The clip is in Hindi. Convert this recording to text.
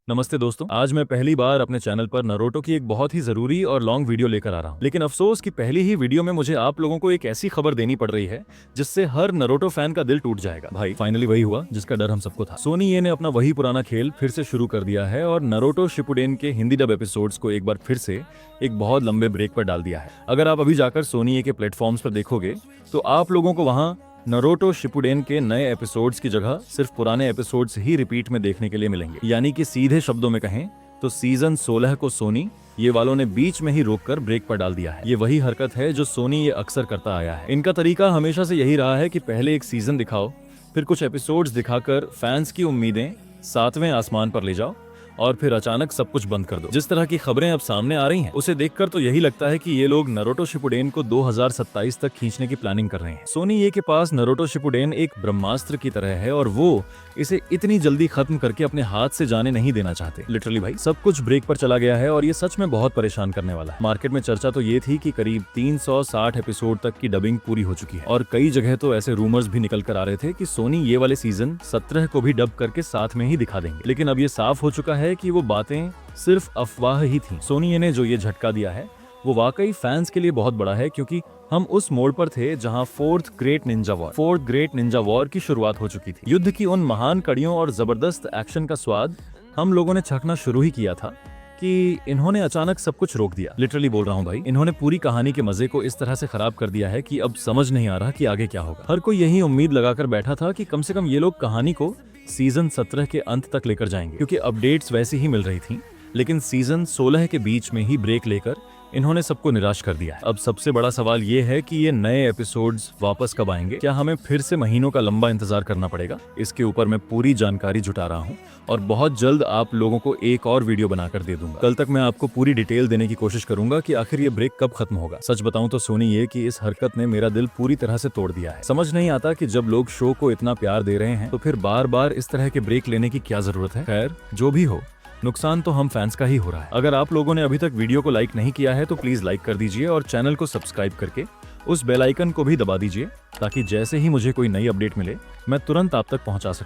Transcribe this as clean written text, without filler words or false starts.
नमस्ते दोस्तों, आज मैं पहली बार अपने चैनल पर नारुतो की एक बहुत ही जरूरी और लॉन्ग वीडियो लेकर आ रहा हूँ। लेकिन अफसोस कि पहली ही वीडियो में मुझे आप लोगों को एक ऐसी खबर देनी पड़ रही है जिससे हर नारुतो फैन का दिल टूट जाएगा। भाई फाइनली वही हुआ जिसका डर हम सबको था। सोनी ये ने अपना वही पुराना खेल फिर से शुरू कर दिया है और नारुतो शिपुडेन के हिंदी डब एपिसोड्स को एक बार फिर से एक बहुत लंबे ब्रेक पर डाल दिया है। अगर आप अभी जाकर सोनी ये के प्लेटफॉर्म्स पर देखोगे तो आप लोगों को वहाँ नारुतो शिपुडेन के नए एपिसोड्स की जगह सिर्फ पुराने एपिसोड्स ही रिपीट में देखने के लिए मिलेंगे। यानी कि सीधे शब्दों में कहें तो सीजन 16 को सोनी ये वालों ने बीच में ही रोककर ब्रेक पर डाल दिया है। ये वही हरकत है जो सोनी ये अक्सर करता आया है। इनका तरीका हमेशा से यही रहा है कि पहले एक सीजन दिखाओ, फिर कुछ एपिसोड्स दिखाकर फैंस की उम्मीदें 7वें आसमान पर ले जाओ और फिर अचानक सब कुछ बंद कर दो। जिस तरह की खबरें अब सामने आ रही हैं, उसे देखकर तो यही लगता है कि ये लोग नारुतो शिपुडेन को 2027 तक खींचने की प्लानिंग कर रहे हैं। सोनी ये के पास नारुतो शिपुडेन एक ब्रह्मास्त्र की तरह है और वो इसे इतनी जल्दी खत्म करके अपने हाथ से जाने नहीं देना चाहते। लिटरली भाई सब कुछ ब्रेक पर चला गया है और ये सच में बहुत परेशान करने वाला है। मार्केट में चर्चा तो ये थी कि करीब 360 एपिसोड तक की डबिंग पूरी हो चुकी है और कई जगह तो ऐसे रूमर्स भी निकल कर आ रहे थे कि सोनी ये वाले सीजन 17 को भी डब करके साथ में ही दिखा देंगे। लेकिन अब ये साफ हो चुका है कि वो बातें सिर्फ अफवाह ही थीं। सोनी ने जो ये झटका दिया है वो वाकई फैंस के लिए बहुत बड़ा है, क्योंकि हम उस मोड़ पर थे जहां फोर्थ ग्रेट निंजा वॉर की शुरुआत हो चुकी थी। युद्ध की उन महान कड़ियों और जबरदस्त एक्शन का स्वाद हम लोगों ने चखना शुरू ही किया था कि इन्होंने अचानक सब कुछ रोक दिया। लिटरली बोल रहा हूँ भाई, इन्होंने पूरी कहानी के मजे को इस तरह से खराब कर दिया है कि अब समझ नहीं आ रहा कि आगे क्या होगा। हर कोई यही उम्मीद लगाकर बैठा था कि कम से कम ये लोग कहानी को सीजन 17 के अंत तक लेकर जाएंगे, क्योंकि अपडेट्स वैसी ही मिल रही थी। लेकिन सीजन 16 के बीच में ही ब्रेक लेकर इन्होंने सबको निराश कर दिया है। अब सबसे बड़ा सवाल ये है कि ये नए एपिसोड्स वापस कब आएंगे? क्या हमें फिर से महीनों का लंबा इंतजार करना पड़ेगा? इसके ऊपर मैं पूरी जानकारी जुटा रहा हूँ और बहुत जल्द आप लोगों को एक और वीडियो बनाकर दे दूंगा। कल तक मैं आपको पूरी डिटेल देने की कोशिश करूंगा कि आखिर ये ब्रेक कब खत्म होगा। सच बताऊं तो सोनी ये की इस हरकत ने मेरा दिल पूरी तरह से तोड़ दिया है। समझ नहीं आता कि जब लोग शो को इतना प्यार दे रहे हैं तो फिर बार बार इस तरह के ब्रेक लेने की क्या जरूरत है। खैर जो भी हो, नुकसान तो हम फैंस का ही हो रहा है। अगर आप लोगों ने अभी तक वीडियो को लाइक नहीं किया है तो प्लीज लाइक कर दीजिए और चैनल को सब्सक्राइब करके उस बेल आइकन को भी दबा दीजिए, ताकि जैसे ही मुझे कोई नई अपडेट मिले मैं तुरंत आप तक पहुंचा सकूं।